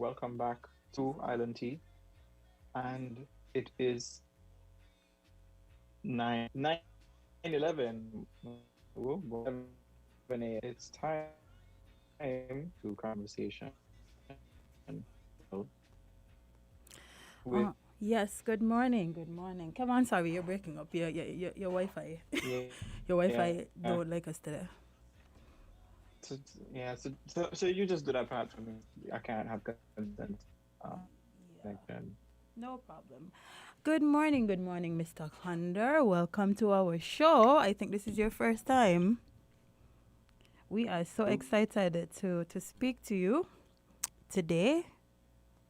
welcome back to Island Tea. And it is 9:11. Oh boy, 7 a.m. It's time to conversation with Yes, good morning. Good morning. Come on, sorry, you're breaking up. Your Wi-Fi. Your Wi-Fi yeah. don't like us today. So you just do that part for me. I can't have consent Yeah, connection. no problem. Good morning, Mr. Condor. Welcome to our show. I think this is your first time. We are so True. excited to speak to you today.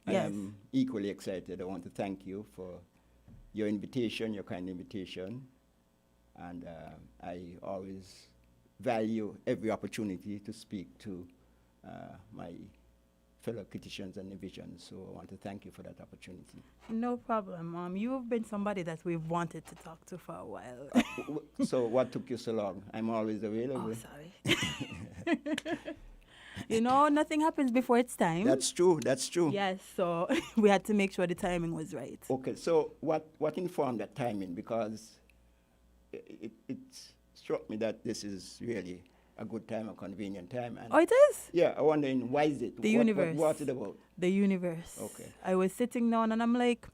I Yes. am equally excited. I want to thank you for your invitation, your kind invitation. And I always value every opportunity to speak to my fellow Kittitians and Nevisians. So I want to thank you for that opportunity. No problem. You've been somebody that we've wanted to talk to for a while. So what took you so long? I'm always available. Oh, sorry. Nothing happens before it's time. That's true. That's true. Yes, so we had to make sure the timing was right. Okay, so what informed that timing? Because it struck me that this is really a good time, a convenient time. And Oh, it is? yeah, I wondering why is it? The universe. What's it about? The universe. Okay. I was sitting down and I'm like,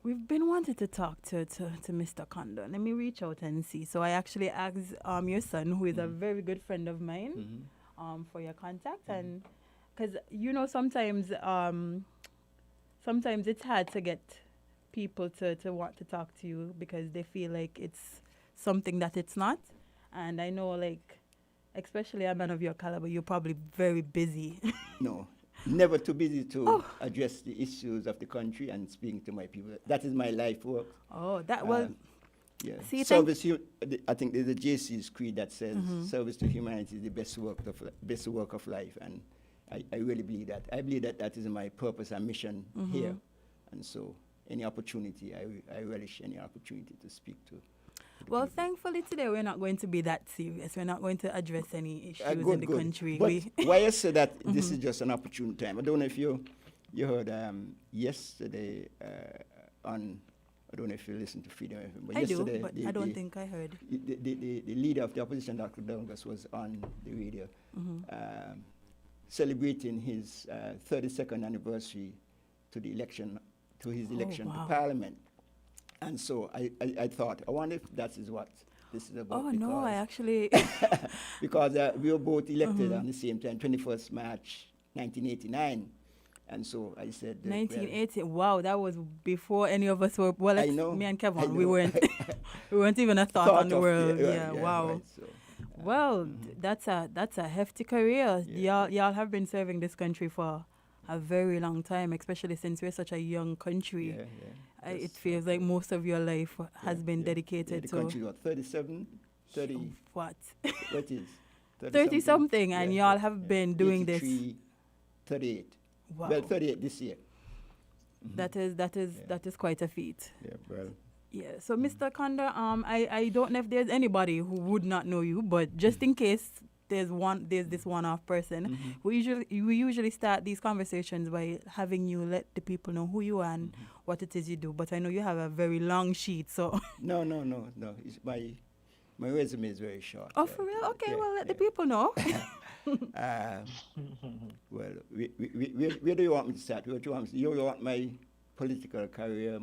we've been wanting to talk to Mr. Condor. Let me reach out and see. So I actually asked your son, who is a very good friend of mine, for your contact. And because, sometimes it's hard to get people to want to talk to you because they feel like it's something that it's not. And I know, like, especially a man of your caliber, you're probably very busy. No, never too busy to address the issues of the country and speaking to my people. That is my life work. Oh, that was... Yeah. See, I think there's a JC's creed that says service to humanity is the best work of life, and I really believe that. I believe that that is my purpose and mission here, and so any opportunity, I relish any opportunity to speak to. Well, thankfully today we're not going to be that serious. We're not going to address any issues in the Good. country. But why I say that this is just an opportune time? I don't know if you heard yesterday on. I don't know if you listen to Freedom FM, but I yesterday do, but I don't think I heard. The leader of the opposition, Dr. Douglas, was on the radio celebrating his 32nd anniversary to his election to Parliament. And so I thought, I wonder if that is what this is about. Oh, no, I actually... because we were both elected on the same time, 21st March 1989. And so I said... 1980, wow, that was before any of us were... Well, I know, me and Kevon, we weren't even a thought on the world. Wow. Right, so, well, that's a hefty career. Y'all have been serving this country for a very long time, especially since we're such a young country. It feels like most of your life has been dedicated the to... country, what, 37? 30? What? What is? 30-something, and y'all have been doing 83, this. 38. Wow. Well, 38 this year. That is quite a feat. Yeah, well. Yeah. So, Mr. Condor, I don't know if there's anybody who would not know you, but just in case there's this one-off person, we usually start these conversations by having you let the people know who you are and what it is you do. But I know you have a very long sheet, so. No. It's my resume is very short. Oh, for real? Okay, well, let the people know. Well, where do you want me to start? What do you want me to, you want my political career,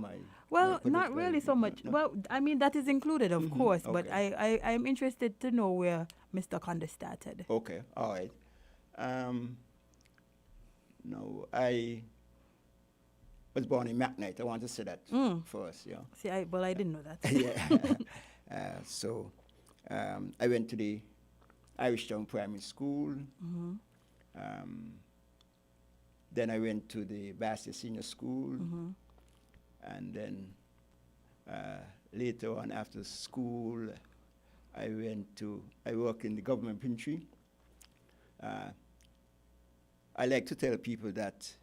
Well, not really so much. No? Well, I mean, that is included, of course, but I'm interested to know where Mr. Condor started. Okay, all right. No, I was born in McKnight. I want to say that first, yeah. See, I didn't know that. Yeah. So I went to the Irish Town Primary School. Then I went to the Bastia Senior School. And then later on after school, I worked in the government pantry. I like to tell people that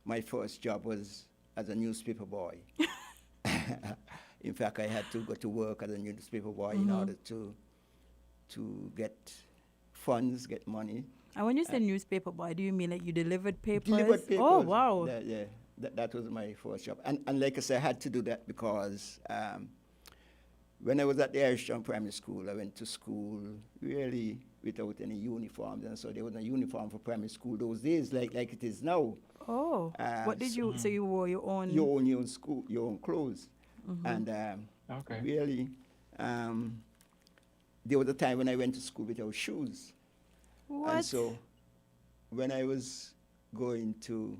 my first job was as a newspaper boy. In fact, I had to go to work as a newspaper boy in order to get funds, get money. And when you say newspaper boy, do you mean like you delivered papers? Delivered papers. Oh, wow. That was my first job. And like I said, I had to do that because when I was at the Irish Town Primary School, I went to school really without any uniforms. And so there was a uniform for primary school those days like it is now. Oh. What did you, so you wore your own? Your own clothes. And really, there was a time when I went to school without shoes. What? And so when I was going to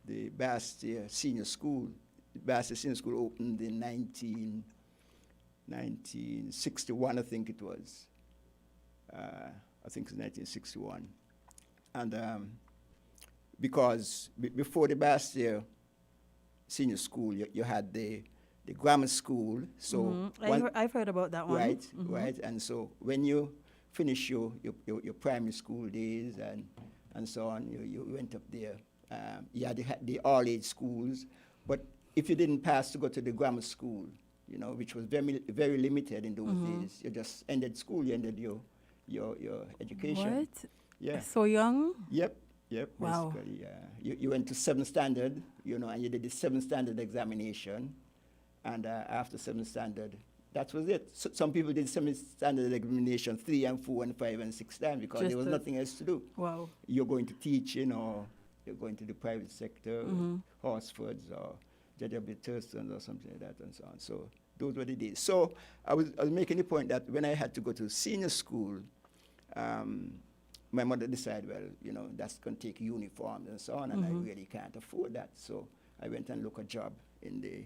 the Bastia Senior School, the Bastia Senior School opened in 1961, I think it was. I think it's 1961. And because before the Bastia Senior School, you had the grammar school. So I've heard about that one. Right, right. And so when you finish your primary school days and so on, you went up there. You had the all-age schools, but if you didn't pass to go to the grammar school, you know, which was very, very limited in those days, you just ended school, you ended your education. What? Yeah. So young? Yep. Wow. Basically, you went to 7th standard, you know, and you did the 7th standard examination, and after 7th standard, that was it. So some people did 7th standard examination 3 and 4 and 5 and 6 times because there was nothing else to do. Wow. You're going to teaching or you're going to the private sector, Horsfords or J.W. Thurston or something like that and so on. So those were the days. So I was making the point that when I had to go to senior school, my mother decided, well, you know, that's going to take uniforms and so on, and I really can't afford that. So I went and looked a job in the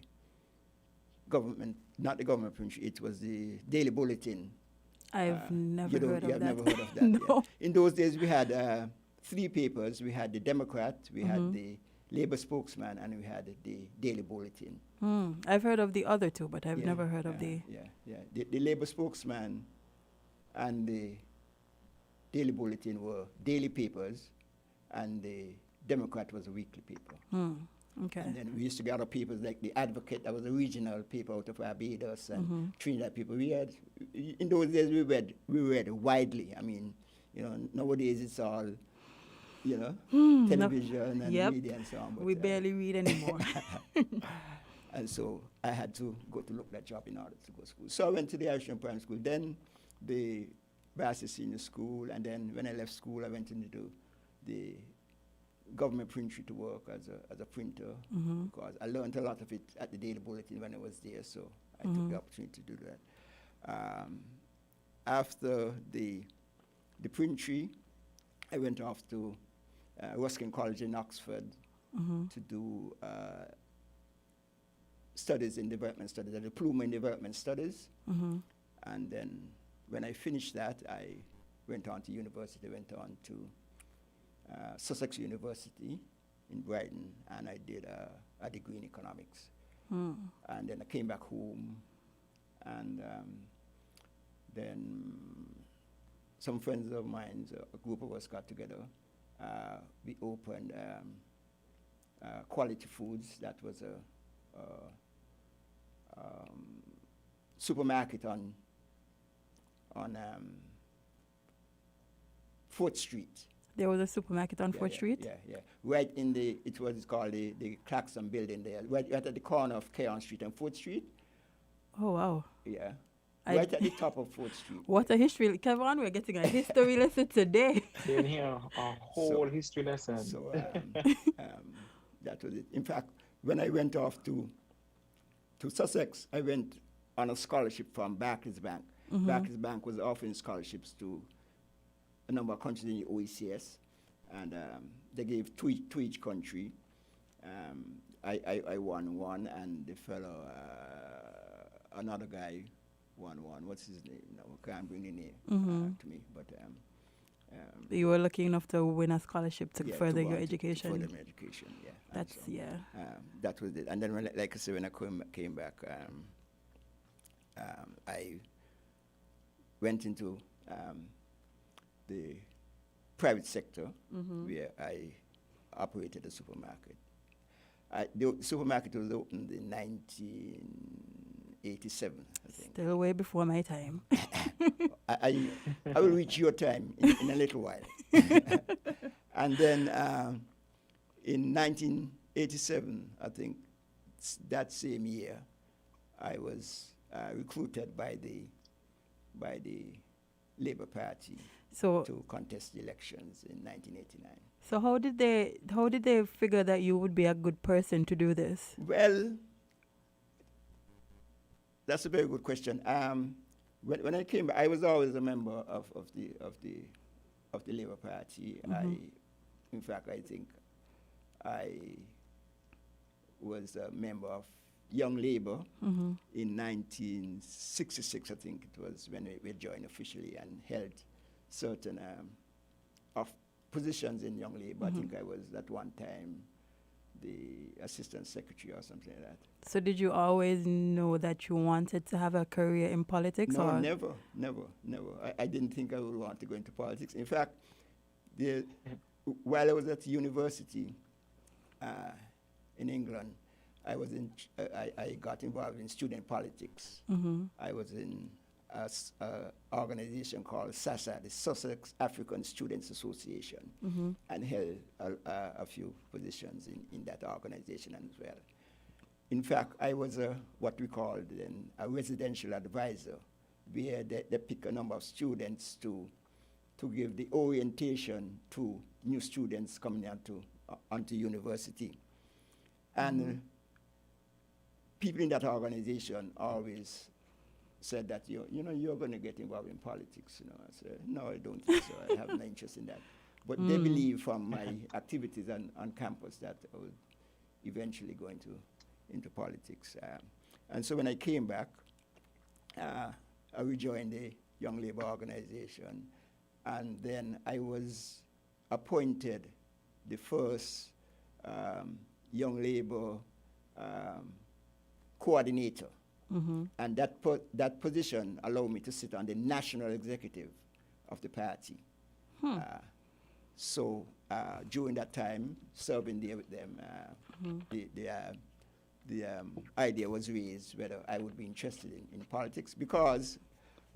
government, not the government print, it was the Daily Bulletin. I've never heard of that. You have never heard of that. No. Yeah. In those days, we had 3 papers. We had the Democrat, we had the Labour Spokesman, and we had the Daily Bulletin. I've heard of the other 2, but I've never heard of the... The Labour Spokesman and the Daily Bulletin were daily papers, and the Democrat was a weekly paper. Okay. And then we used to get other papers like the Advocate, that was a regional paper out of Barbados, and Trinidad people. We had, in those days, we read widely. I mean, you know, nowadays it's all, you know, television and media and so on. But, we barely read anymore. And so I had to go to look that job in order to go to school. So I went to the Irish Primary School, then the Bastia Senior School, and then when I left school, I went into the government printery to work as a printer, because I learned a lot of it at the Daily Bulletin when I was there, so I took the opportunity to do that. After the printery, I went off to Ruskin College in Oxford to do studies in development studies, a diploma in development studies. And then when I finished that, I went on to university, went on to Sussex University in Brighton, and I did a degree in economics. And then I came back home, and then some friends of mine, a group of us got together. We opened Quality Foods. That was a supermarket on 4th Street. There was a supermarket on 4th Street? Yeah. Right in it's called the Claxon building there, right at the corner of Kevon Street and 4th Street. Oh, wow. Yeah. Right at the top of 4th Street. What a history. Kevon, we're getting a history lesson today. In here, a whole history lesson. So that was it. In fact, when I went off to Sussex, I went on a scholarship from Barclays Bank. Barclays Bank was offering scholarships to a number of countries in the OECS, and they gave to each country. I won one, and the fellow, another guy, won one. What's his name? No, I can't bring the name to me, but you were lucky enough to win a scholarship to further your education. To further my education, yeah. That's so, that was it. And then, like I said, when I came back, I went into the private sector, where I operated a supermarket. The supermarket was opened in 1987, I think. Still way before my time. I will reach your time in a little while. And then in 1987, I think that same year, I was recruited by the Labour Party to contest the elections in 1989. So how did they figure that you would be a good person to do this? Well, that's a very good question. When I came, I was always a member of the Labour Party. Mm-hmm. In fact, I think I was a member of Young Labour in 1966. I think it was when we joined officially and held certain of positions in Young Labour. I think I was at one time the assistant secretary or something like that. So did you always know that you wanted to have a career in politics? No, or? never. I didn't think I would want to go into politics. In fact, while I was at university in England, I got involved in student politics. I was in an organization called SASA, the Sussex African Students Association, and held a few positions in that organization as well. In fact, I was what we called a residential advisor, where they pick a number of students to give the orientation to new students coming onto university. And people in that organization always said that you're going to get involved in politics. I said, no, I don't think so. I have no interest in that. But they believe from my activities on campus that I would eventually go into politics. And so when I came back, I rejoined the Young Labour organization, and then I was appointed the first Young Labour coordinator. And that position allowed me to sit on the national executive of the party. So during that time, serving there with them, the idea was raised whether I would be interested in politics, because,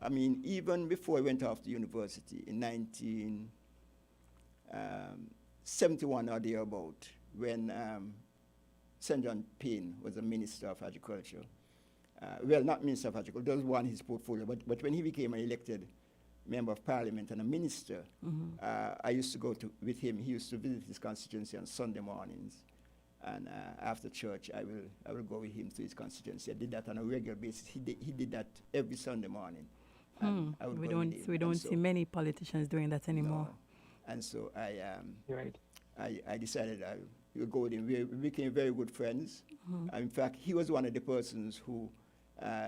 I mean, even before I went off to university in 1971 or thereabout, when St John Payne was a Minister of Agriculture, well, not Minister of Agriculture, that was one his portfolio, but when he became an elected Member of Parliament and a minister, I used to go with him. He used to visit his constituency on Sunday mornings, and after church, I will go with him to his constituency. I did that on a regular basis. He did that every Sunday morning. We don't see many politicians doing that anymore. No. And so You're right. I decided I would go with him. We became very good friends. In fact, he was one of the persons who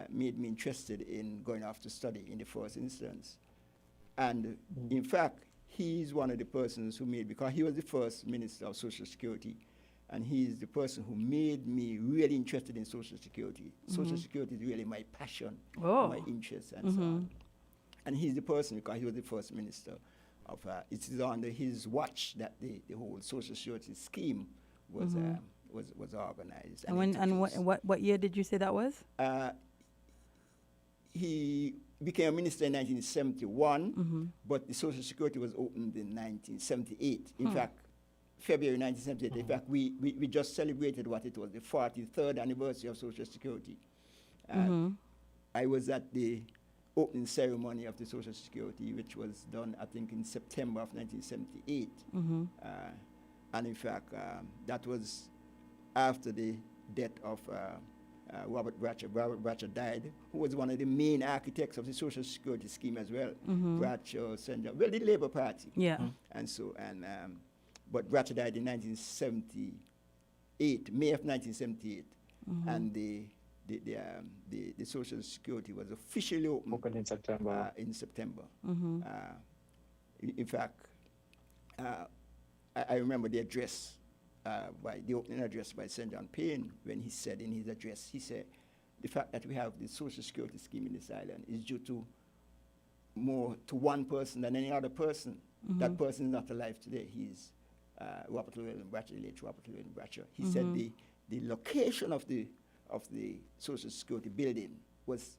made me interested in going off to study in the first instance. And in fact, he's one of the persons who because he was the first Minister of Social Security, and he's the person who made me really interested in Social Security. Social Security is really my passion, my interest, and so on. And he's the person, because he was the first minister of, it is under his watch that the whole Social Security scheme was organized. And what year did you say that was? He became a minister in 1971, but the Social Security was opened in 1978. In fact, February 1978. In fact, we just celebrated what it was, the 43rd anniversary of Social Security. I was at the opening ceremony of the Social Security, which was done, I think, in September of 1978. And in fact, that was after the death of Robert Bratcher. Robert Bratcher died, who was one of the main architects of the Social Security scheme as well. Bratcher, St. John, well, the Labour Party. Yeah. And so, but Bratcher died in 1978, May of 1978, and the Social Security was officially opened in September. In fact, I remember the address, the opening address by St. John Payne, when he said in his address, he said, the fact that we have the Social Security scheme in this island is due to more to one person than any other person. That person is not alive today. He's Robert Llewellyn Bratcher, the late Robert Llewellyn Bratcher. He said the location of the of the Social Security building was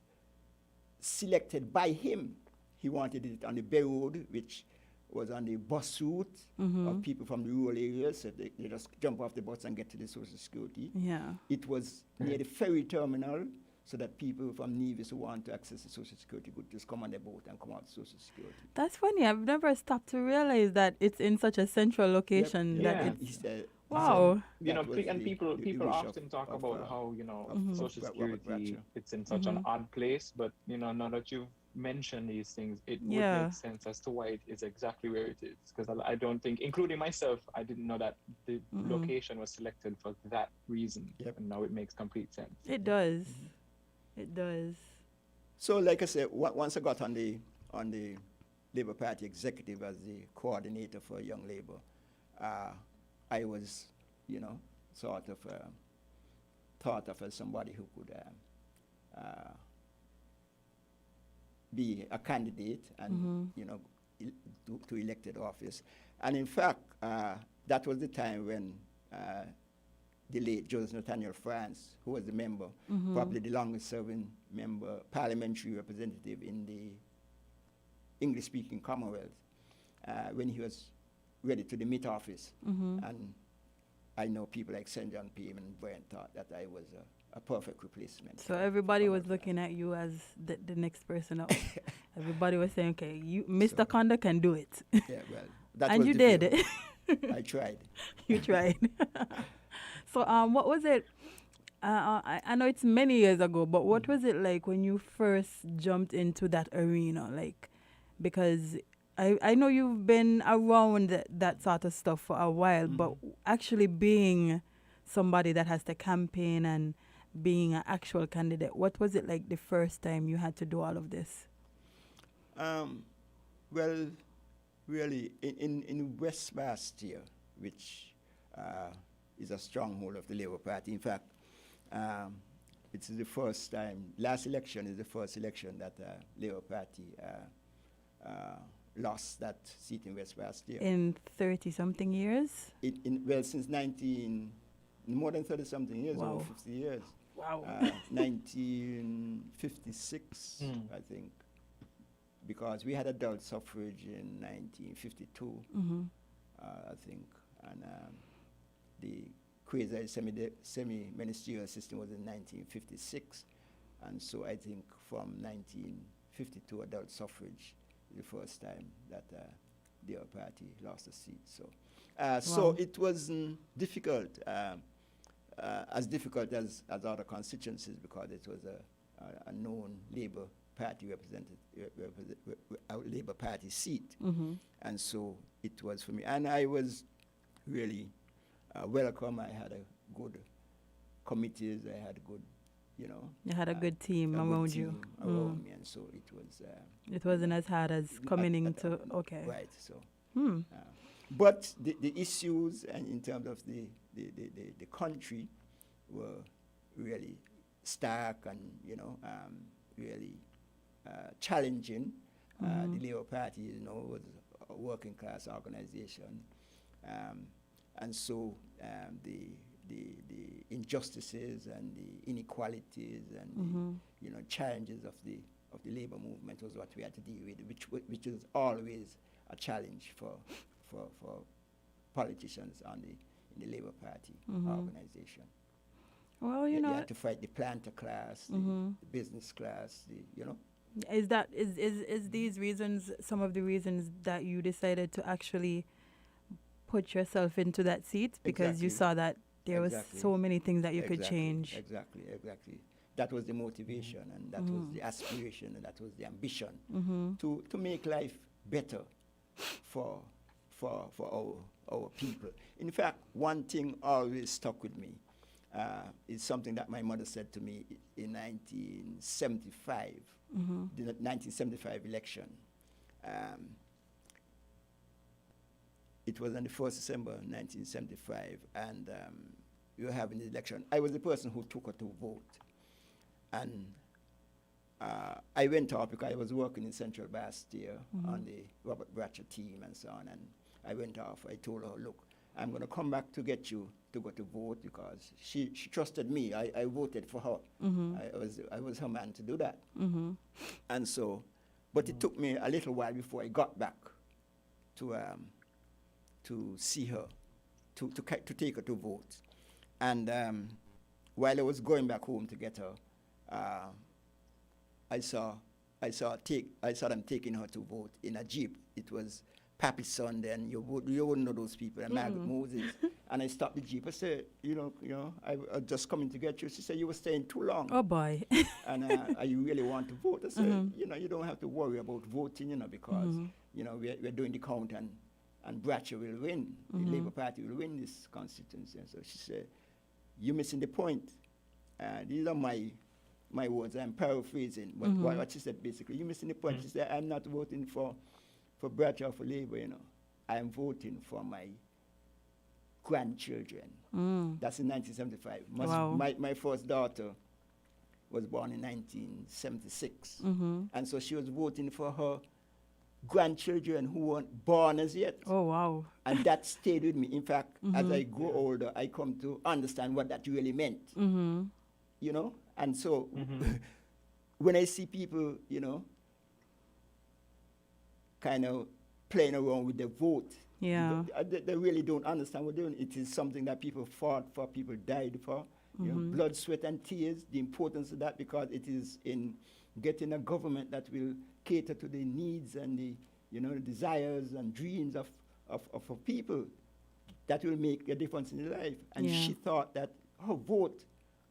selected by him. He wanted it on the Bay Road, which was on the bus route of people from the rural areas, so they just jump off the bus and get to the Social Security. Yeah. It was near the ferry terminal, so that people from Nevis who want to access the Social Security could just come on the boat and come out to Social Security. That's funny. I've never stopped to realize that it's in such a central location. Yep. That Yeah. it's wow. You know, and the people wish often talk of, about how, you know, Social Robert Security, Bratcher. it's in such an odd place, but, you know, now that you've mentioned these things, it would Yeah. make sense as to why it is exactly where it is. Because I don't think, including myself, I didn't know that the location was selected for that reason. Yep. And now it makes complete sense. It does. It does. So, like I said, once I got on the Labour Party executive as the coordinator for Young Labour, I was, you know, sort of thought of as somebody who could be a candidate and, you know, to elected office. And in fact, that was the time when the late Joseph Nathaniel France, who was the member, probably the longest serving member, parliamentary representative in the English-speaking Commonwealth, when he was ready to demit office. And I know people like St John Payne and Brian thought that I was a perfect replacement. So everybody was looking at you as the next person up. Everybody was saying, okay, Mr. Condor can do it. Yeah, well, that and was you the did. view. I tried. You tried. So what was it? I know it's many years ago, but what was it like when you first jumped into that arena? Like, because I know you've been around that sort of stuff for a while, but actually being somebody that has to campaign and being an actual candidate, what was it like the first time you had to do all of this? Well, really, in West Bastia, which is a stronghold of the Labour Party. In fact, it's the first time, last election is the first election that Labour Party lost that seat in West Bastia. In 30-something years? Well, since more than 30-something years, Wow. over 50 years. Wow. 1956, I think, because we had adult suffrage in 1952, I think, and the quasi semi-ministerial system was in 1956, and so I think from 1952 adult suffrage the first time that the other party lost a seat. So, so it was difficult, as difficult as other constituencies, because it was a known Labour Party Labour Party seat, and so it was for me. And I was really welcome. I had a good committees. I had good, you know. You had a good team around you. Around me, and so it was. It wasn't as hard as coming into Right. So, but the issues and in terms of the country were really stark and, you know, really challenging. The Labour Party, you know, was a working class organization, and so the injustices and the inequalities and the, you know, challenges of the labor movement was what we had to deal with, which is always a challenge for politicians in the Labour Party organization. Well, you know, you had to fight the planter class, the business class, you know. Is these reasons some of the reasons that you decided to actually put yourself into that seat, because you saw that there was so many things that you could change? Exactly. That was the motivation, and that was the aspiration, and that was the ambition to make life better for our people. In fact, one thing always stuck with me is something that my mother said to me in 1975, the 1975 election. It was on the 1st December 1975, and we were having the election. I was the person who took her to vote. And I went off because I was working in Central Bastia on the Robert Bratcher team and so on. And I went off. I told her, look, I'm going to come back to get you to go to vote, because she trusted me. I voted for her. I was her man to do that. And so, but it took me a little while before I got back to see her, to take her to vote. And while I was going back home to get her, I saw them taking her to vote in a Jeep. It was Pappy's son then. You wouldn't know those people, and Margaret Moses. And I stopped the Jeep. I said, I was just coming to get you. She said, you were staying too long. Oh, boy. And you really want to vote? I said, you don't have to worry about voting, because, we're doing the count, and Bradshaw will win. The Labour Party will win this constituency. And so she said, you're missing the point. These are my words. I'm paraphrasing. But what she said, basically, you're missing the point. She said, I'm not voting for Bradshaw for Labour, I'm voting for my grandchildren. That's in 1975. Wow. My first daughter was born in 1976. And so she was voting for her grandchildren who weren't born as yet. Oh, wow. And that stayed with me. In fact, as I grow older, I come to understand what that really meant. And so when I see people, kind of playing around with the vote, they really don't understand what they're doing. It is something that people fought for, people died for. Blood, sweat, and tears, the importance of that, because it is in getting a government that will cater to the needs and the desires and dreams of people that will make a difference in their life. And she thought that her vote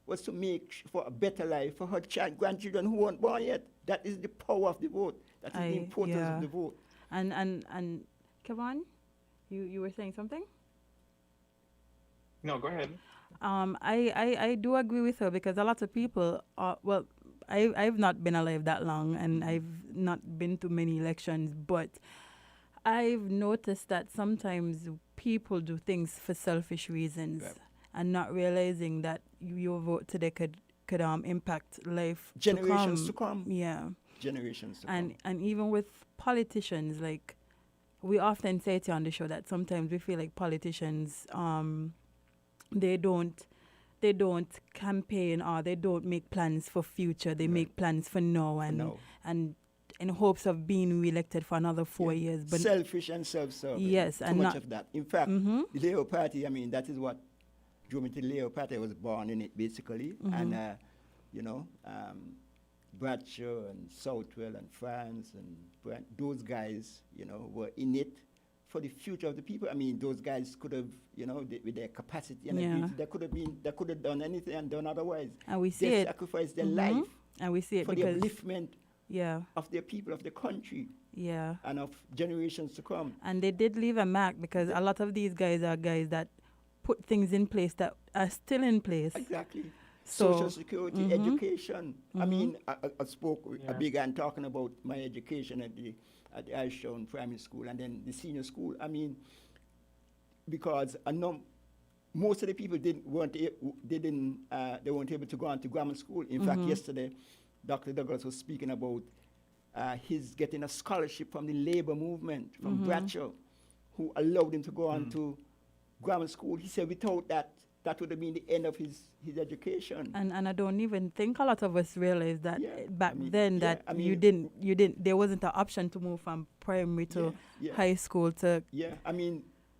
was to make for a better life for her grandchildren who weren't born yet. That is the power of the vote. That is the importance of the vote. And Kevon, you were saying something? No, go ahead. I do agree with her, because a lot of people I've not been alive that long, and I've not been to many elections, but I've noticed that sometimes people do things for selfish reasons, and not realizing that your vote today could impact life generations to come. Yeah. Generations to come. And even with politicians, like we often say it on the show that sometimes we feel like politicians they don't campaign, or they don't make plans for future. They make plans for now, and in hopes of being re-elected for another 4 years. But selfish and self-serving. Yes, too and much of that. In fact, the Labour Party, that is what drew me to the Labour Party. I was born in it, basically. And, Bradshaw and Southwell and France and those guys, were in it for the future of the people. Those guys could have, with their capacity and ability, they could have done anything and done otherwise. And we see they sacrificed their life. And we see it for because the upliftment of their people, of the country. Yeah. And of generations to come. And they did leave a mark, because a lot of these guys are guys that put things in place that are still in place. Exactly. So, Social security, education. I began talking about my education at the Ashton Primary School and then the senior school. Because most of the people weren't able to go on to grammar school. In fact, yesterday, Dr. Douglas was speaking about his getting a scholarship from the labor movement, from Bradshaw, who allowed him to go on to grammar school. He said without that would have been the end of his education. And I don't even think a lot of us realized that back then you didn't there wasn't an option to move from primary to high school to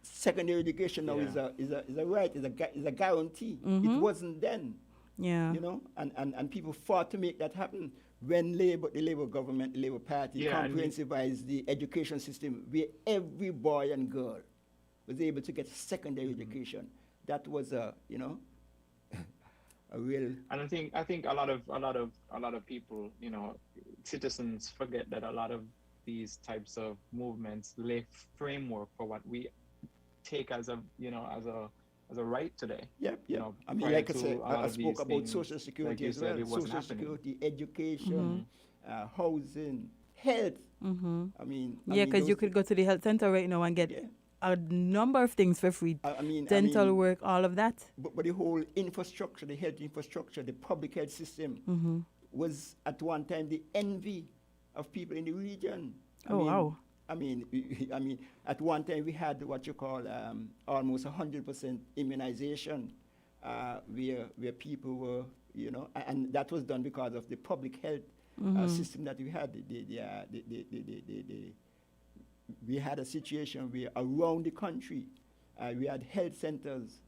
secondary education now is a right, is a guarantee. It wasn't then. Yeah. And people fought to make that happen. When the Labour government, the Labour Party comprehensivized the education system, where every boy and girl was able to get secondary education. That was a real. And I think a lot of people, citizens forget that a lot of these types of movements lay framework for what we take as a right today. Yep. Like I said, I spoke about social security as well. Social security, education, housing, health. Because you could go to the health center right now and get a number of things for free. Dental work, all of that. But the whole infrastructure, the health infrastructure, the public health system was at one time the envy of people in the region. Wow. I mean, at one time we had what you call almost 100% immunization, where people were, and that was done because of the public health system that we had. We had a situation where around the country, we had health centers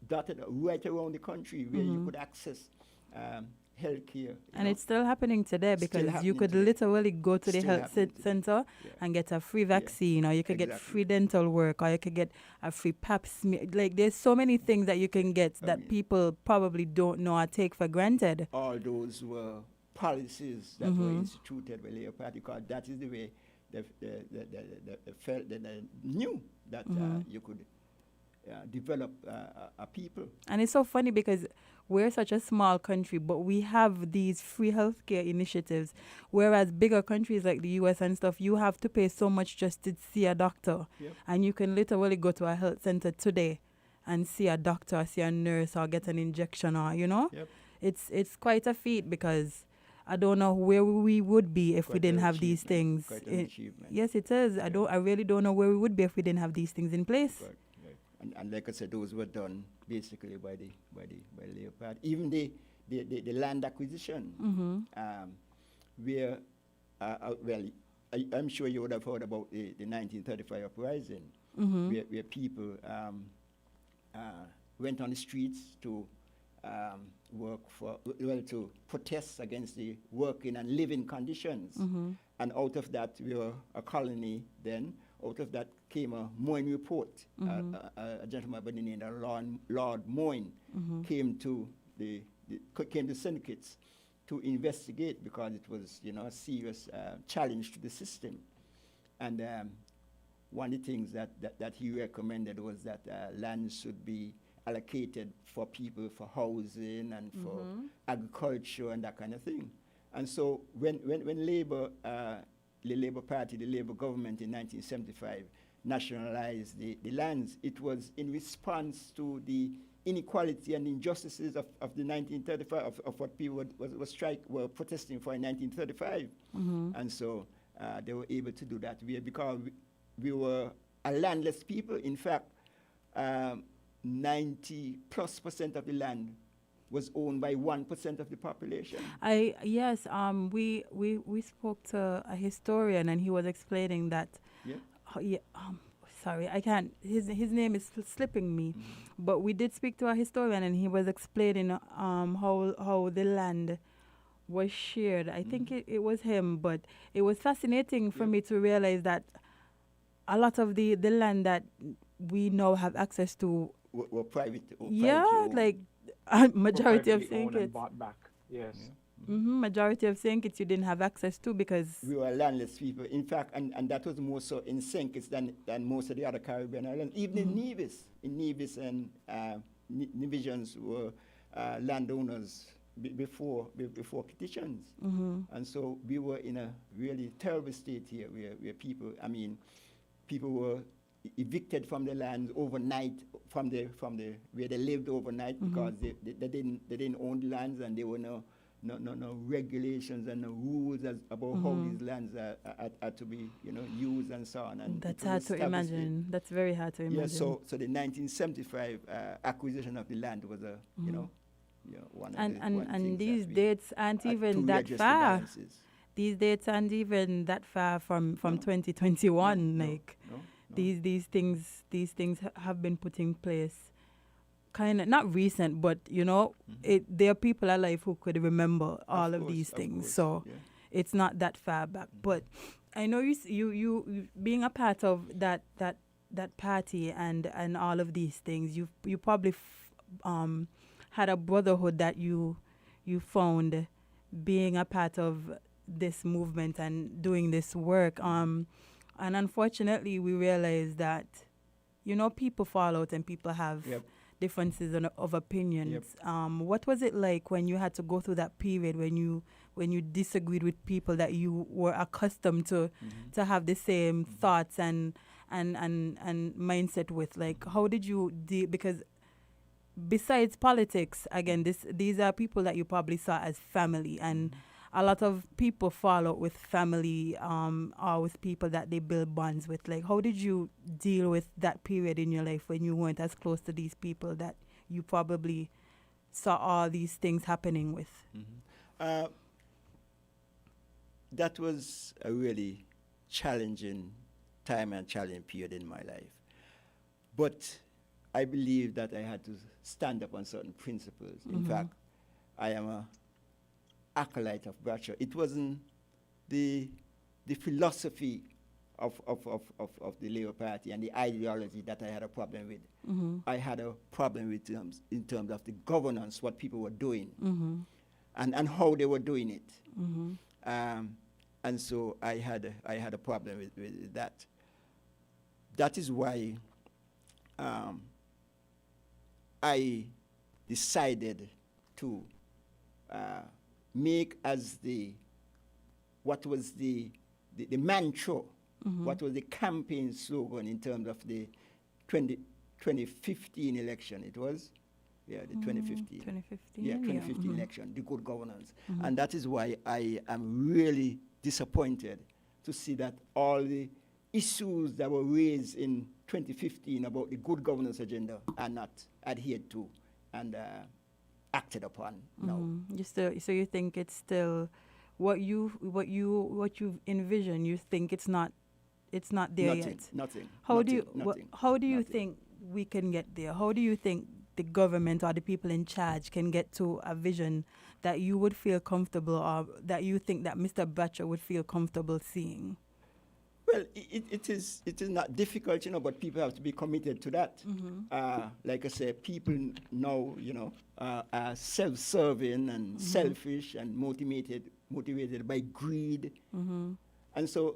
dotted right around the country where you could access healthcare. And it's still happening today because you could literally go to the health center and get a free vaccine, or you could get free dental work, or you could get a free pap smear. Like, there's so many things that you can get that people probably don't know or take for granted. All those were policies that were instituted by Labour Party, because that is the way they felt that they knew that you could develop a people. And it's so funny because we're such a small country, but we have these free healthcare initiatives, whereas bigger countries like the US and stuff, you have to pay so much just to see a doctor. And you can literally go to a health center today and see a doctor, see a nurse, or get an injection, or, It's quite a feat, because I don't know where we would be if we didn't have these things. Yes, it is. I really don't know where we would be if we didn't have these things in place. And like I said, those were done basically by the Labour Party. Even the land acquisition, where I'm sure you would have heard about the 1935 uprising, where people went on the streets to to protest against the working and living conditions. And out of that, we were a colony then. Out of that came a Moyne report. A gentleman by the name of Lord Moyne came to St Kitts to investigate, because it was, a serious challenge to the system. And one of the things that he recommended was that land should be allocated for people for housing and for agriculture and that kind of thing. And so when Labour, the Labour Party, the Labour government in 1975 nationalized the lands, it was in response to the inequality and injustices of the 1935, of what people were protesting for in 1935. And so they were able to do that because we were a landless people. In fact, 90+% of the land was owned by 1% of the population. We spoke to a historian, and he was explaining that. Sorry, I can't. His name is slipping me, but we did speak to a historian, and he was explaining how the land was shared. I think it was him, but it was fascinating for me to realize that a lot of the land that we now have access to were private. Like majority of St Kitts. Bought back. Yes. Majority of St Kitts you didn't have access to because we were landless people. In fact, and that was more so in St Kitts than most of the other Caribbean islands. Even in Nevis and Nevisians were landowners before petitions. And so we were in a really terrible state here, where people were evicted from the land overnight, from the where they lived overnight, because they didn't own the lands, and there were no regulations and no rules about how these lands are to be used and so on. And that's hard to imagine. That's very hard to imagine. Yeah. So the 1975 acquisition of the land was one of these dates aren't even that far. These dates aren't even that far from 2021. No. These things have been put in place, kind of not recent, but there are people alive who could remember all of these things. So it's not that far back. But I know you being a part of that party and all of these things. You probably had a brotherhood that you found being a part of this movement and doing this work. And unfortunately, we realize that, people fall out and people have differences of opinions. What was it like when you had to go through that period when you disagreed with people that you were accustomed to have the same thoughts and mindset with? Like, how did you deal? Because besides politics, again, these are people that you probably saw as family, and a lot of people fall out with family or with people that they build bonds with. Like, how did you deal with that period in your life when you weren't as close to these people that you probably saw all these things happening with? That was a really challenging time and challenging period in my life. But I believe that I had to stand up on certain principles. In fact, I am a acolyte of Bradshaw. It wasn't the philosophy of the Labour Party and the ideology that I had a problem with. I had a problem with in terms of the governance, what people were doing, and how they were doing it. And so I had a problem with that. That is why I decided to make as what was the mantra, what was the campaign slogan in terms of the 2015 election. It was, the 2015. 2015. Yeah, 2015 election, the good governance. And that is why I am really disappointed to see that all the issues that were raised in 2015 about the good governance agenda are not adhered to and acted upon now. So you think it's still what you envision? You think it's not there yet? Nothing. How do you think we can get there? How do you think the government or the people in charge can get to a vision that you would feel comfortable, or that you think that Mr. Bradshaw would feel comfortable seeing? Well, it is not difficult, but people have to be committed to that. Like I said, people now, are self-serving and selfish and motivated by greed. And so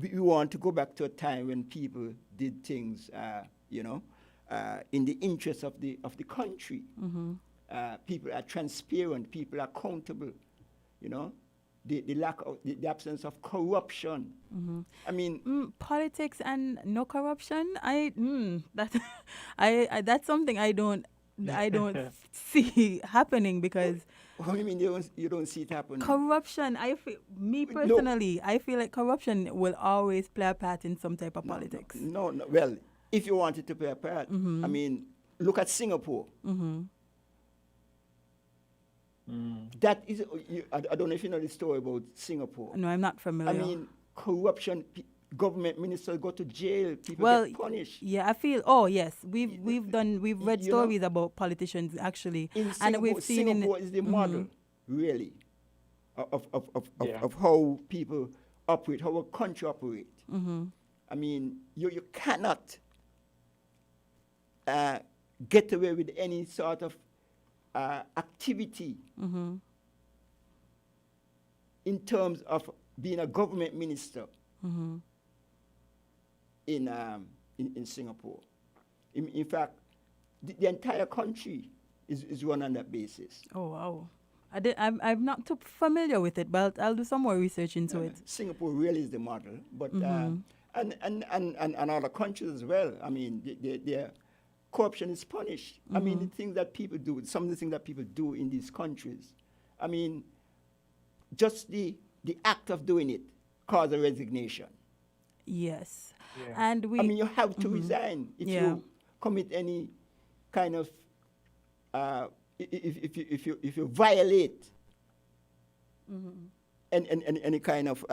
we want to go back to a time when people did things, in the interest of the country. People are transparent. People are accountable. The lack of the absence of corruption. I mean, politics and no corruption. That's something I don't see happening, because. What do you mean you don't see it happening? Corruption. I feel like corruption will always play a part in some type of politics. No. Well, if you wanted to play a part, I mean, look at Singapore. That is, I don't know if you know the story about Singapore. No, I'm not familiar. I mean, corruption, government ministers go to jail, people get punished. Yeah, I feel, yes, we've read stories about politicians actually. And we've seen Singapore is the model, really, of how people operate, how a country operates. I mean, you cannot get away with any sort of activity in terms of being a government minister in Singapore. In fact, the entire country is run on that basis. Oh wow! I'm not too familiar with it, but I'll do some more research into it. Singapore really is the model, but and other countries as well. I mean, their corruption is punished. I mean, the things that people do, some of the things that people do in these countries, I mean, just the act of doing it causes a resignation. Yes. Yeah. And you have to resign if you commit any kind of, if you violate any kind of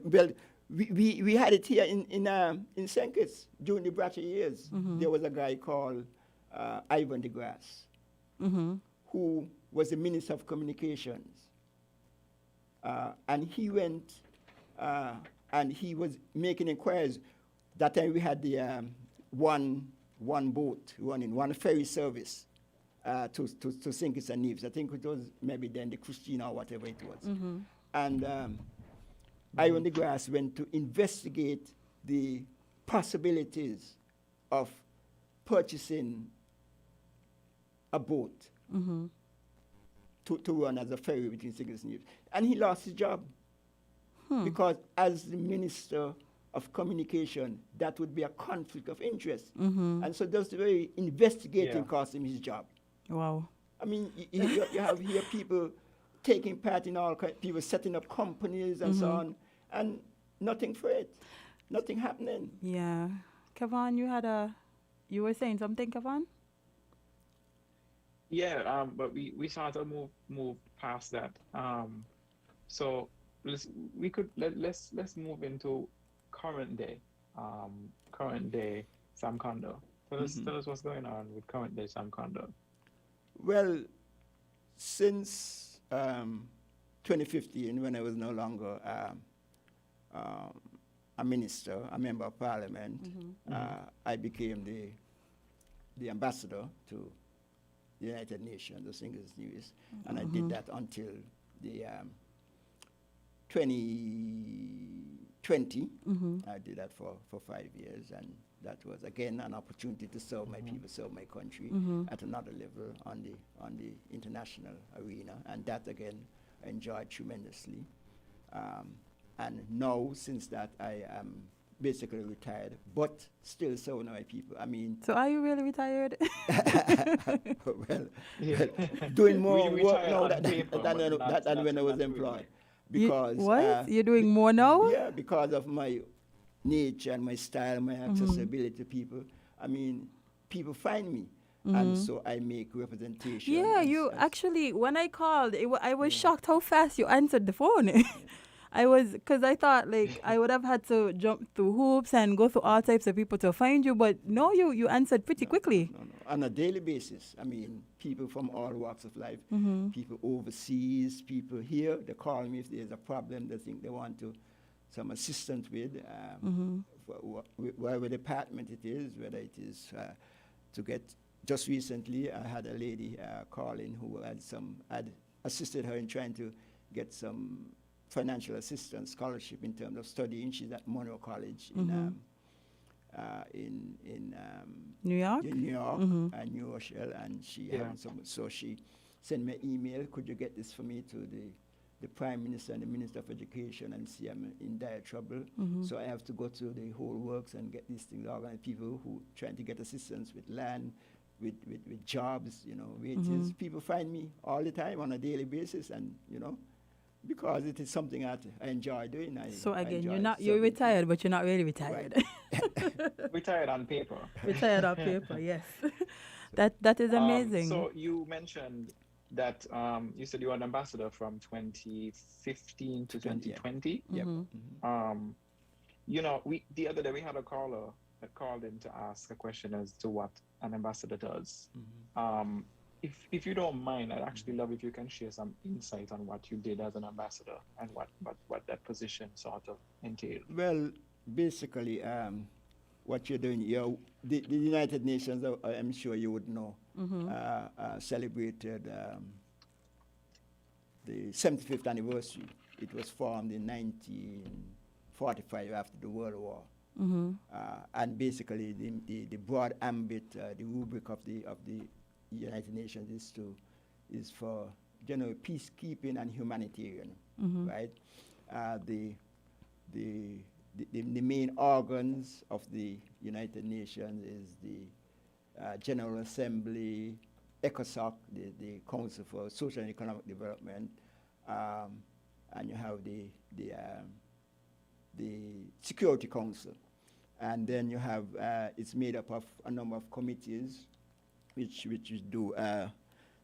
well, we had it here in St Kitts during the Bradshaw years. There was a guy called Ivan de Grasse, who was the Minister of Communications. And he went and he was making inquiries. That time we had the one boat running, one ferry service to St Kitts and Nevis. I think it was maybe then the Christina or whatever it was. And Ivan de Grasse went to investigate the possibilities of purchasing a boat to run as a ferry between St Kitts and Nevis. And he lost his job because as the Minister of Communication, that would be a conflict of interest. And so just the very investigating cost him his job. Wow. I mean, you have here people taking part in all people setting up companies and so on, and nothing for it, nothing happening. Yeah. Kevon, you were saying something, Kevon? Yeah, but we sort of move past that. So let's move into current day. Current day Sam Condor. Tell us what's going on with current day Sam Condor. Well, since 2015, when I was no longer a minister, a member of parliament, I became the ambassador to the United Nations, the St Kitts and Nevis, and I did that until the 2020. I did that for 5 years, and that was again an opportunity to serve my people, serve my country at another level on the international arena, and that again I enjoyed tremendously. And now, since that, I am basically retired, but still serving my people. I mean, So are you really retired? well, doing more We work retired now on than paper, but not when I was really. employed, because What? You're doing more now? yeah, because of my nature and my style, my accessibility to people. I mean, people find me, and so I make representation. Yeah, actually, when I called, I was shocked how fast you answered the phone. Because I thought like I would have had to jump through hoops and go through all types of people to find you, but no, you answered pretty quickly. No. On a daily basis. I mean, people from all walks of life, people overseas, people here, they call me if there's a problem they think they want some assistance with, whatever department it is, whether it is to get. Just recently, I had a lady calling who had assisted her in trying to get some financial assistance, scholarship in terms of studying. She's at Monroe College in New York? In New York and New Rochelle, and she having some. So she sent me an email. Could you get this for me to the Prime Minister and the Minister of Education, and see I'm in dire trouble. So I have to go to the whole works and get these things organized. People who trying to get assistance with land, with jobs, wages. People find me all the time on a daily basis, and because it is something I enjoy doing. So again, you're retired, but you're not really retired. Right. Retired on paper. Retired on paper, yes. That is amazing. So you mentioned that you said you were an ambassador from 2015 to 2020. Yep. The other day we had a caller that called in to ask a question as to what an ambassador does. If you don't mind, I'd actually love if you can share some insight on what you did as an ambassador and what that position sort of entailed. Well, basically, what you're doing, the United Nations, I'm sure you would know, celebrated the 75th anniversary. It was formed in 1945 after the World War. And basically, the broad ambit, the rubric of the United Nations is for general peacekeeping and humanitarian, right? The main organs of the United Nations is the General Assembly, ECOSOC, the Council for Social and Economic Development, and you have the Security Council, and then you have it's made up of a number of committees, which do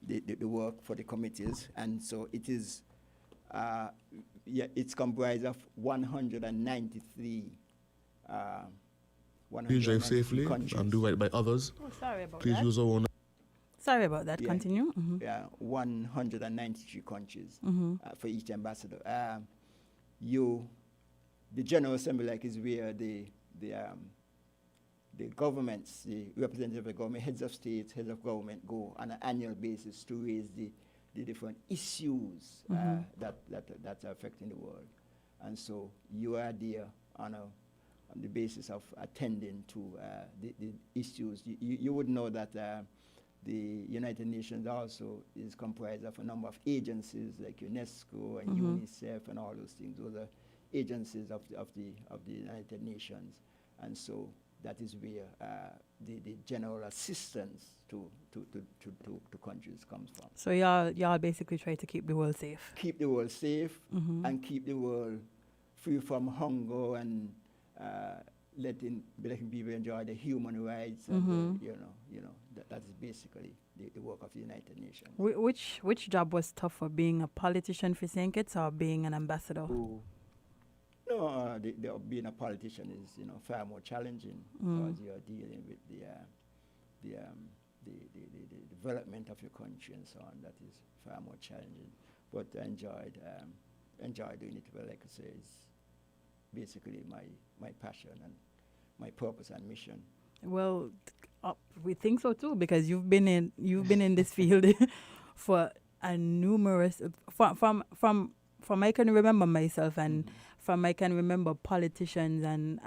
the work for the committees, and so it is. It's comprised of 193. Please drive safely countries. and do right by others. Oh, sorry about Please that. use our own. Sorry about that. Yeah. Continue. 193 countries for each ambassador. The General Assembly, is where the governments, the representatives of the government, heads of states, heads of government go on an annual basis to raise the different issues that are affecting the world. And so you are there on the basis of attending to the issues. You would know that the United Nations also is comprised of a number of agencies like UNESCO and UNICEF and all those things. Those are agencies of the United Nations. And so that is where the general assistance to countries comes from. So y'all basically try to keep the world safe. Keep the world safe Mm-hmm. and keep the world free from hunger and letting people enjoy the human rights and that is basically the work of the United Nations. Which job was tougher, being a politician for St Kitts or being an ambassador? Ooh. No, being a politician is far more challenging because you are dealing with the development of your country and so on. That is far more challenging. But I enjoyed doing it. Well, like I say, it's basically my passion and my purpose and mission. Well, we think so too, because you've been in this field for a numerous from I can remember myself and from I can remember politicians, and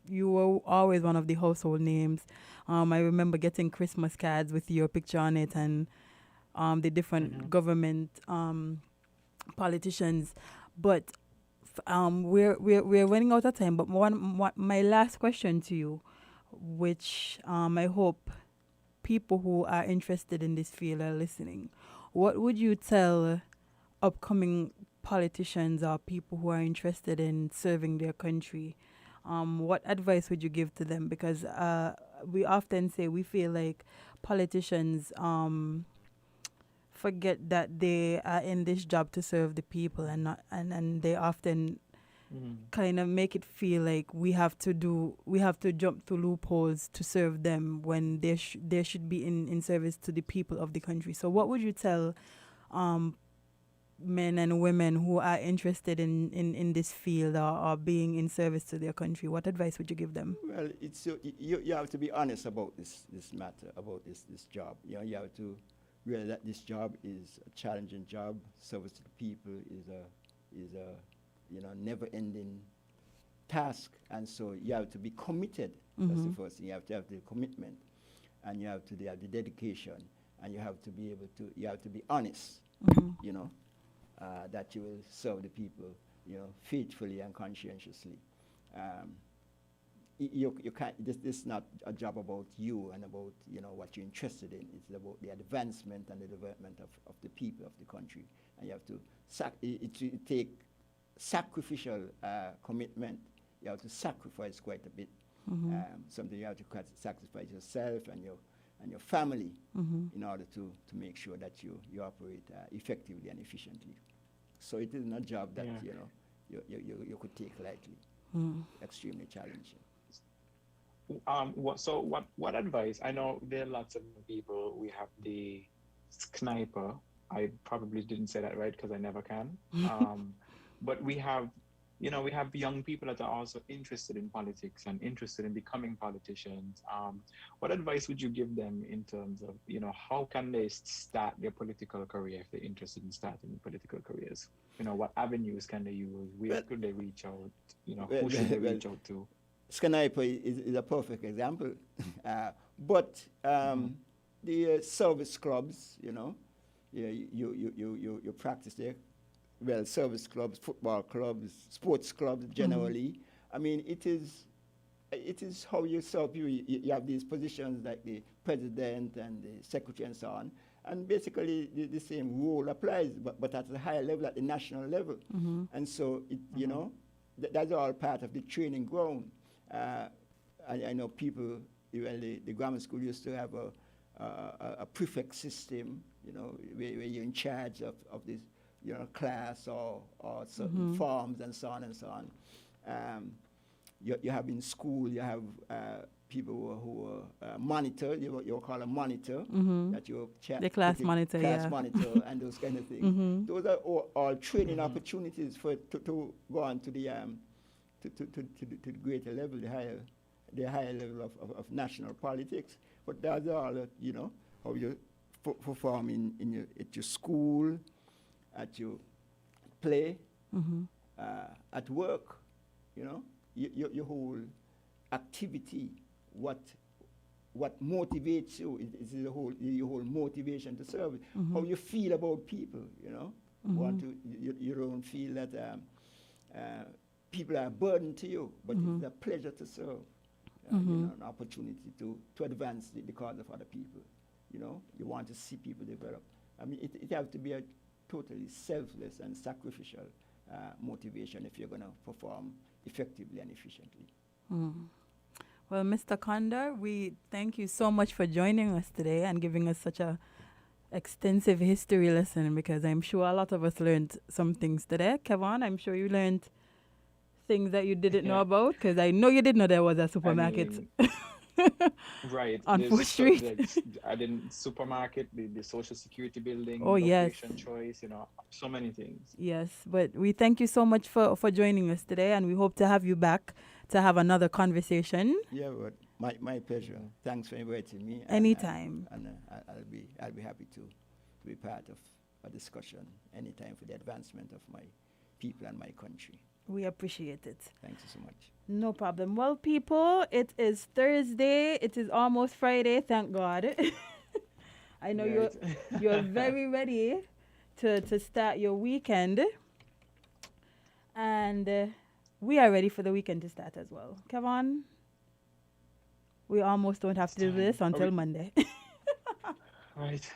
you were always one of the household names. I remember getting Christmas cards with your picture on it and the different government politicians, but we're running out of time. But my last question to you, which I hope people who are interested in this field are listening, what would you tell upcoming politicians or people who are interested in serving their country? What advice would you give to them? Because we often say we feel like politicians forget that they are in this job to serve the people, and they often kind of make it feel like we have to jump through loopholes to serve them when they should be in service to the people of the country. So what would you tell men and women who are interested in this field or being in service to their country? What advice would you give them? Well, it's you have to be honest about this matter, about this job. You have to realize that this job is a challenging job. Service to the people is a never-ending task, and so you have to be committed. That's the first thing. You have to have the commitment, and you have to have the dedication, and you have to be able to. You have to be honest. That you will serve the people, faithfully and conscientiously. You can't. This is not a job about you and about what you're interested in. It's about the advancement and the development of the people of the country, and you have to take sacrificial commitment. You have to sacrifice quite a bit. Something you have to sacrifice yourself and your family in order to make sure that you operate effectively and efficiently. So it is not a job that you could take lightly. Extremely challenging. What advice? I know there are lots of people. We have the sniper. I probably didn't say that right because I never can. But we have young people that are also interested in politics and interested in becoming politicians. What advice would you give them in terms of, how can they start their political career if they're interested in starting political careers? What avenues can they use? Where could they reach out? Who should they reach out to? Sniper is a perfect example. But the service clubs, you practice there. Well, service clubs, football clubs, sports clubs generally. I mean, it is how you serve people. You have these positions like the president and the secretary and so on. And basically the same role applies, but at a higher level, at the national level. And so, that's all part of the training ground. I know people, even the grammar school used to have a prefect system, where you're in charge of this, class or certain forms and so on and so on. You have in school, you have people who are monitor, you call a monitor, that you check. The class monitor, class monitor and those kind of things. Those are all training opportunities to go on to the to the greater level, the higher level of national politics. But that's all, how you perform at your school, at your play, at work, your whole activity, what motivates you is your whole motivation to serve. How you feel about people, you don't feel that people are a burden to you, but it's a pleasure to serve. an opportunity to advance the cause of other people. You want to see people develop. I mean, it has to be a totally selfless and sacrificial motivation if you're going to perform effectively and efficiently. Well, Mr. Condor, we thank you so much for joining us today and giving us such a extensive history lesson, because I'm sure a lot of us learned some things today. Kevon, I'm sure you learned things that you didn't know about, because I know you didn't know there was a supermarket. Right. On Fourth Street. I didn't supermarket, the social security building, Oh, yes. location choice, so many things. Yes, but we thank you so much for joining us today, and we hope to have you back to have another conversation. Yeah, but my pleasure. Thanks for inviting me. Anytime. And I'll be happy to be part of a discussion anytime for the advancement of my people and my country. We appreciate it. Thank you so much. No problem. Well, people, it is Thursday. It is almost Friday, thank God. I know you're very ready to start your weekend. And we are ready for the weekend to start as well. Kevon, we almost don't have to do this until Monday. Right.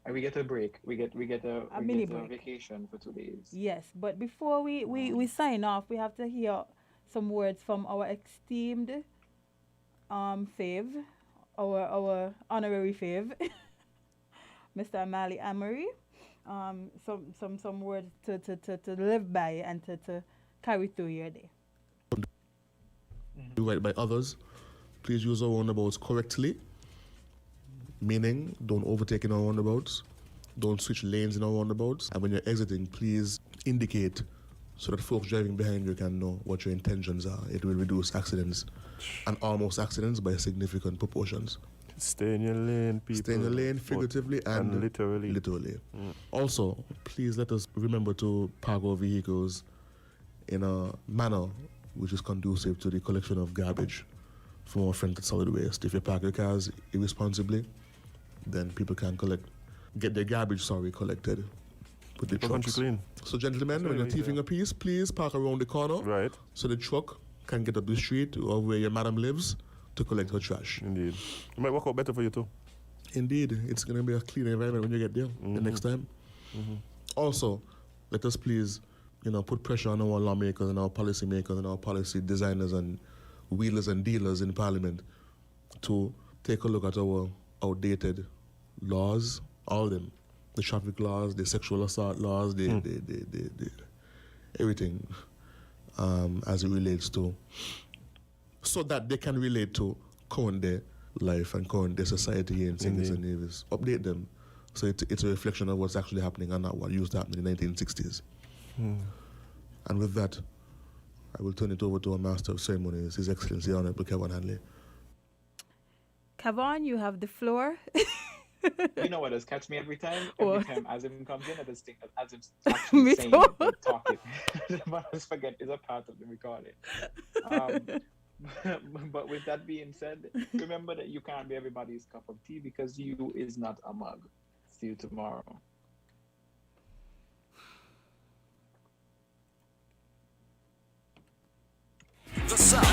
We get a break. We get a mini break. Vacation for 2 days. Yes, but before we sign off, we have to hear some words from our esteemed fave, our honorary fave, Mr. Amali Amory. Some words to live by and to carry through your day. Do right by others. Please use our roundabouts correctly. Meaning, don't overtake in our roundabouts. Don't switch lanes in our roundabouts. And when you're exiting, please indicate so that folks driving behind you can know what your intentions are. It will reduce accidents and almost accidents by significant proportions. Stay in your lane, people. Stay in your lane, figuratively and literally. Also, please let us remember to park our vehicles in a manner which is conducive to the collection of garbage from our friends at solid waste. If you park your cars irresponsibly, then people can get their garbage collected with the trucks. Clean. So gentlemen, when you're thieving a piece, please park around the corner, right, so the truck can get up the street or where your madam lives to collect her trash. Indeed. It might work out better for you too. Indeed. It's going to be a clean environment when you get there the next time. Also, let us please, put pressure on our lawmakers and our policy makers and our policy designers and wheelers and dealers in Parliament to take a look at our outdated laws, all of them. The traffic laws, the sexual assault laws, the everything as it relates to, so that they can relate to current day life and current day society here in St Kitts and Nevis. Update them so it's a reflection of what's actually happening and not what used to happen in the 1960s. And with that, I will turn it over to our Master of Ceremonies, His Excellency Honorable Kevon Hanley. Kevon, you have the floor. You know what does catch me every time? Every time Azem comes in, I just think that Azem's Me actually saying too. and talking. But I just forget it's a part of the recording. But with that being said, remember that you can't be everybody's cup of tea, because you is not a mug. See you tomorrow. The South